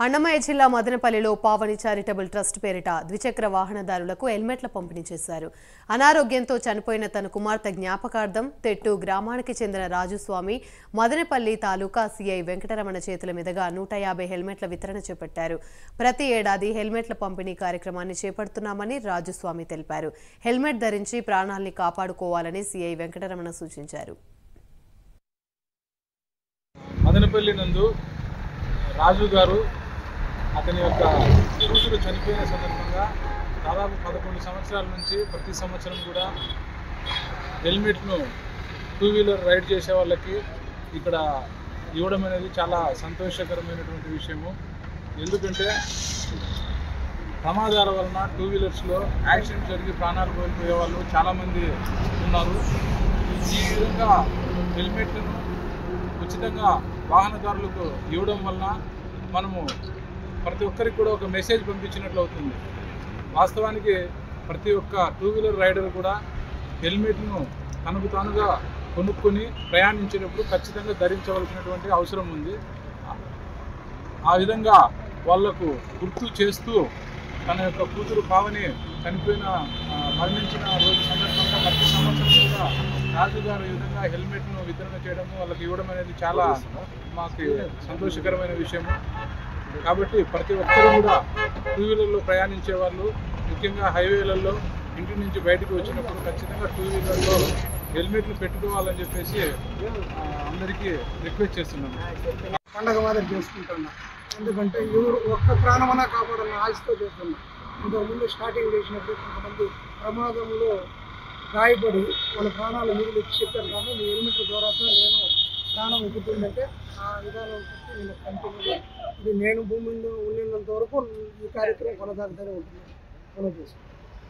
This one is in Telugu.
అన్నమయ్య జిల్లా మదనపల్లిలో పావని చారిటబుల్ ట్రస్ట్ పేరిట ద్విచక్ర వాహనదారులకు హెల్మెట్ల పంపిణీ చేశారు. అనారోగ్యంతో చనిపోయిన తన కుమార్తె జ్ఞాపకార్థం తెట్టు గ్రామానికి చెందిన రాజుస్వామి మదనపల్లి తాలూకా సిఐ వెంకటరమణ చేతుల మీదుగా 150 హెల్మెట్ల వితరణ చేపట్టారు. ప్రతి ఏడాది హెల్మెట్ల పంపిణీ కార్యక్రమాన్ని చేపడుతున్నామని రాజుస్వామి తెలిపారు. హెల్మెట్ ధరించి ప్రాణాల్ని కాపాడుకోవాలని సిఐ వెంకటరమణ సూచించారు. మదనపల్లి నందు రాజు గారు అతని యొక్క కూతురు చనిపోయిన సందర్భంగా దాదాపు 11 సంవత్సరాల నుంచి ప్రతి సంవత్సరం కూడా హెల్మెట్ను 2 వీలర్ రైడ్ చేసే వాళ్ళకి ఇక్కడ ఇవ్వడం అనేది చాలా సంతోషకరమైనటువంటి విషయము. ఎందుకంటే ప్రమాదాల వలన 2 వీలర్స్లో యాక్సిడెంట్ జరిగి ప్రాణాలు కోల్పోయే వాళ్ళు చాలామంది ఉన్నారు. ఈ విధంగా హెల్మెట్ను ఉచితంగా వాహనదారులకు ఇవ్వడం వలన మనము ప్రతి ఒక్కరికి కూడా ఒక మెసేజ్ పంపించినట్లు అవుతుంది. వాస్తవానికి ప్రతి ఒక్క 2 వీలర్ రైడర్ కూడా హెల్మెట్ను తనకు తానుగా కొనుక్కొని ప్రయాణించేటప్పుడు ఖచ్చితంగా ధరించవలసినటువంటి అవసరం ఉంది. ఆ విధంగా వాళ్లకు గుర్తు చేస్తూ తన యొక్క కూతురు పావని మరణించిన రోజు సందర్భంగా ప్రతి సంవత్సరం కూడా రాజుగారు ఈ విధంగా హెల్మెట్ను వితరణ చేయడము వాళ్ళకి ఇవ్వడం అనేది చాలా మాకు సంతోషకరమైన విషయము. కాబట్టి ప్రతి ఒక్కరూ కూడా 2 వీలర్లో ప్రయాణించే వాళ్ళు ముఖ్యంగా హైవేలలో ఇంటి నుంచి బయటకు వచ్చినప్పుడు ఖచ్చితంగా 2 వీలర్లో హెల్మెట్లు పెట్టుకోవాలని చెప్పేసి అందరికీ రిక్వెస్ట్ చేస్తున్నాను. పండగ మాదిరి చేసుకుంటున్నా. ఎందుకంటే ఒక్క ప్రాణమన్నా కాపాడాలని ఆశతో చేస్తున్నా. ఇంతకుముందు స్టార్టింగ్ చేసినప్పుడు కొంతమంది ప్రమాదంలో గాయపడి వాళ్ళ ప్రాణాలు మిగిలి చెప్పారు. కానీ మీ హెల్మెట్ల ద్వారా నేను ప్రాణం ఎక్కుతుందంటే ఆ విధానం నేను కంటిన్యూ ఇది నేను భూమి మీద ఉన్నంత వరకు ఈ కార్యక్రమం కొనసాగుతూనే ఉంటుంది.